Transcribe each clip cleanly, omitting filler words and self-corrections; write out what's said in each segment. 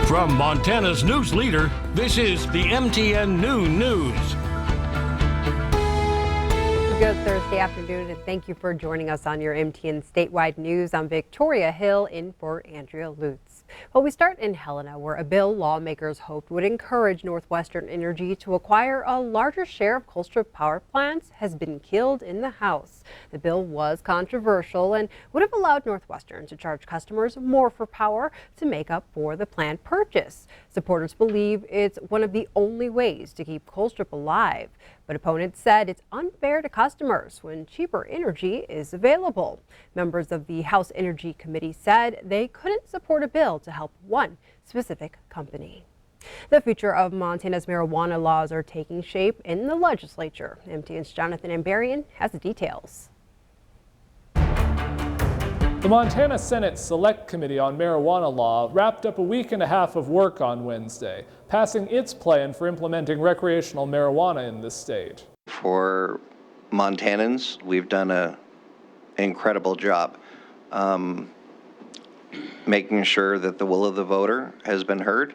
From Montana's news leader, this is the MTN Noon News. Good Thursday afternoon, and thank you for joining us on your MTN statewide news. I'm Victoria Hill in for Andrea Lutz. Well, we start in Helena, where a bill lawmakers hoped would encourage Northwestern Energy to acquire a larger share of Colstrip power plants has been killed in the House. The bill was controversial and would have allowed Northwestern to charge customers more for power to make up for the plant purchase. Supporters believe it's one of the only ways to keep Colstrip alive, but opponents said it's unfair to customers when cheaper energy is available. Members of the House Energy Committee said they couldn't support a bill to help one specific company. The future of Montana's marijuana laws are taking shape in the legislature. MTN's Jonathan Ambarian has the details. The Montana Senate Select Committee on Marijuana Law wrapped up a week and a half of work on Wednesday, passing its plan for implementing recreational marijuana in the state. For Montanans, we've done an incredible job making sure that the will of the voter has been heard,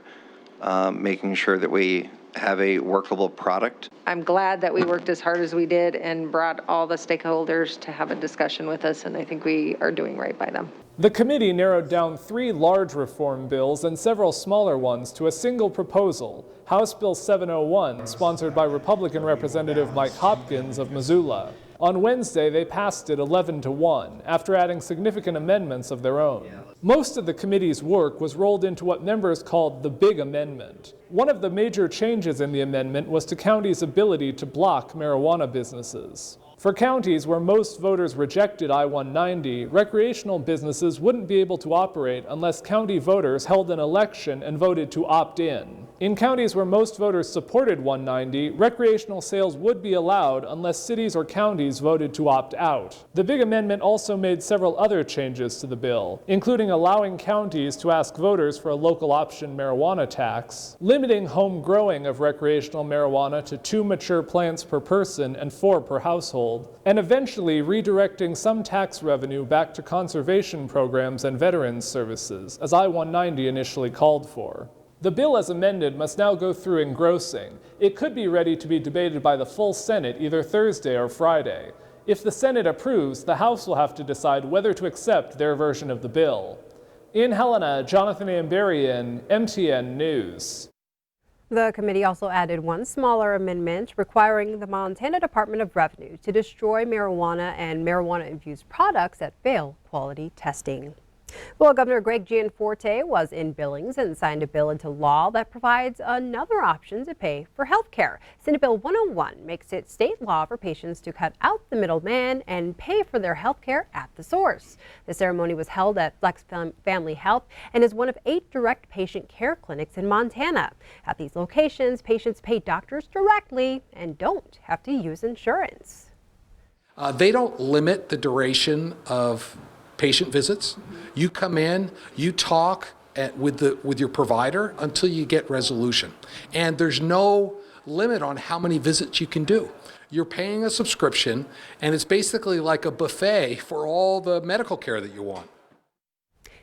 making sure that we have a workable product. I'm glad that we worked as hard as we did and brought all the stakeholders to have a discussion with us, and I think we are doing right by them. The committee narrowed down 3 large reform bills and several smaller ones to a single proposal, House Bill 701, sponsored by Republican Representative Mike Hopkins of Missoula. On Wednesday, they passed it 11-1, after adding significant amendments of their own. Most of the committee's work was rolled into what members called the Big Amendment. One of the major changes in the amendment was to counties' ability to block marijuana businesses. For counties where most voters rejected I-190, recreational businesses wouldn't be able to operate unless county voters held an election and voted to opt in. In counties where most voters supported 190, recreational sales would be allowed unless cities or counties voted to opt out. The Big Amendment also made several other changes to the bill, including allowing counties to ask voters for a local option marijuana tax, limiting home growing of recreational marijuana to 2 mature plants per person and 4 per household, and eventually redirecting some tax revenue back to conservation programs and veterans services, as I-190 initially called for. The bill as amended must now go through engrossing. It could be ready to be debated by the full Senate either Thursday or Friday. If the Senate approves, the House will have to decide whether to accept their version of the bill. In Helena, Jonathan Ambarian, MTN News. The committee also added one smaller amendment requiring the Montana Department of Revenue to destroy marijuana and marijuana-infused products that fail quality testing. Well, Governor Greg Gianforte was in Billings and signed a bill into law that provides another option to pay for health care. Senate Bill 101 makes it state law for patients to cut out the middleman and pay for their health care at the source. The ceremony was held at Flex Family Health and is one of 8 direct patient care clinics in Montana. At these locations, patients pay doctors directly and don't have to use insurance. They don't limit the duration of patient visits. You come in, you talk with your provider until you get resolution. And there's no limit on how many visits you can do. You're paying a subscription, and it's basically like a buffet for all the medical care that you want.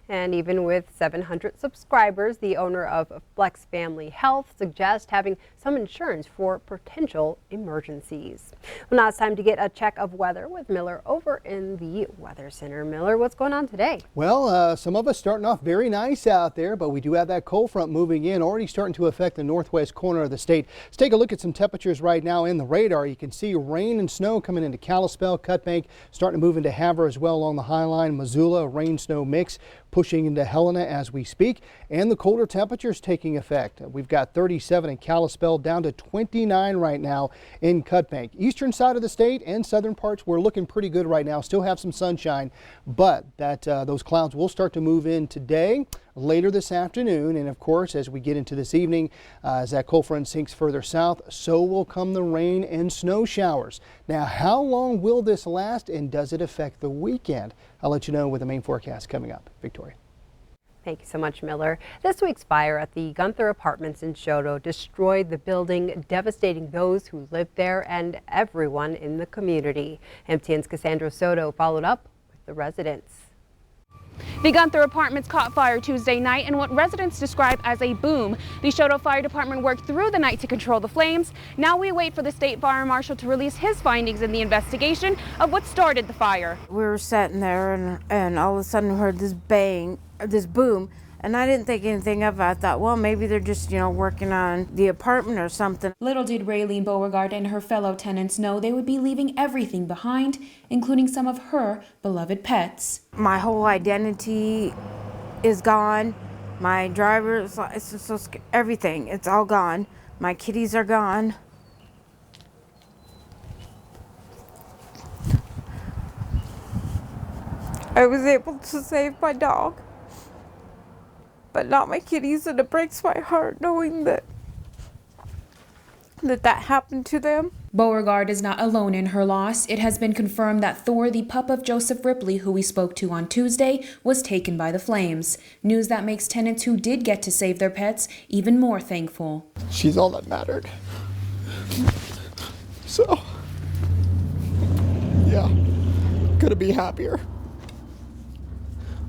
And even with 700 subscribers, the owner of Flex Family Health suggests having some insurance for potential emergencies. Well, now it's time to get a check of weather with Miller over in the Weather Center. Miller, what's going on today? Well, some of us starting off very nice out there, but we do have that cold front moving in, already starting to affect the northwest corner of the state. Let's take a look at some temperatures right now in the radar. You can see rain and snow coming into Kalispell, Cutbank, starting to move into Havre as well along the High Line. Missoula, rain-snow mix pushing into Helena as we speak, and the colder temperatures taking effect. We've got 37 in Kalispell, down to 29 right now in Cutbank. Eastern side of the state and southern parts, we're looking pretty good right now. Still have some sunshine, but those clouds will start to move in today, later this afternoon, and of course as we get into this evening, as that cold front sinks further south, so will come the rain and snow showers. Now, how long will this last, and does it affect the weekend? I'll let you know with the main forecast coming up. Victoria. Thank you so much, Miller. This week's fire at the Gunther Apartments in Choteau destroyed the building, devastating those who lived there and everyone in the community. MTN's Cassandra Soto followed up with the residents. The Gunther Apartments caught fire Tuesday night in what residents describe as a boom. The Shoto Fire Department worked through the night to control the flames. Now we wait for the state fire marshal to release his findings in the investigation of what started the fire. We were sitting there and all of a sudden we heard this bang, this boom, and I didn't think anything of it. I thought, well, maybe they're just, working on the apartment or something. Little did Raylene Beauregard and her fellow tenants know they would be leaving everything behind, including some of her beloved pets. My whole identity is gone. My driver's license, everything, it's all gone. My kitties are gone. I was able to save my dog, but not my kitties, and it breaks my heart knowing that happened to them. Beauregard is not alone in her loss. It has been confirmed that Thor, the pup of Joseph Ripley, who we spoke to on Tuesday, was taken by the flames. News that makes tenants who did get to save their pets even more thankful. She's all that mattered. So, yeah, couldn't be happier.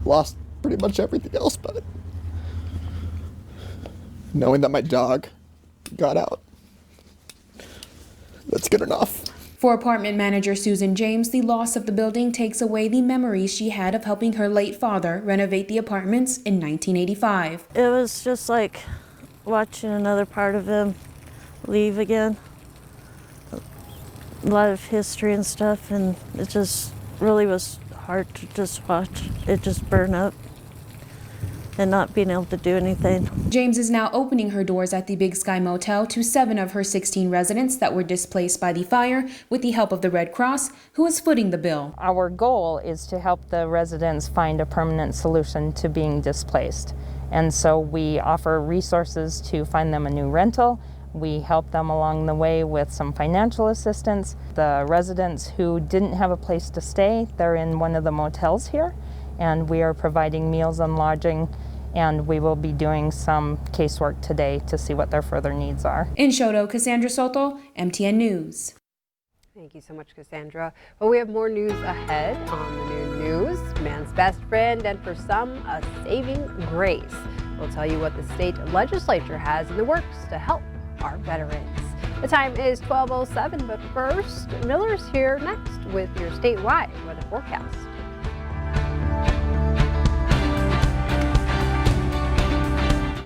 Lost pretty much everything else, but knowing that my dog got out, that's good enough. For apartment manager Susan James, the loss of the building takes away the memories she had of helping her late father renovate the apartments in 1985. It was just like watching another part of him leave again. A lot of history and stuff, and it just really was hard to just watch it just burn up and not being able to do anything. James is now opening her doors at the Big Sky Motel to 7 of her 16 residents that were displaced by the fire with the help of the Red Cross, who is footing the bill. Our goal is to help the residents find a permanent solution to being displaced. And so we offer resources to find them a new rental. We help them along the way with some financial assistance. The residents who didn't have a place to stay, they're in one of the motels here, and we are providing meals and lodging, and we will be doing some casework today to see what their further needs are. In Shoto, Cassandra Soto, MTN News. Thank you so much, Cassandra. Well, we have more news ahead on the new news. Man's best friend, and for some, a saving grace. We'll tell you what the state legislature has in the works to help our veterans. The time is 12:07, but first, Miller's here next with your statewide weather forecast.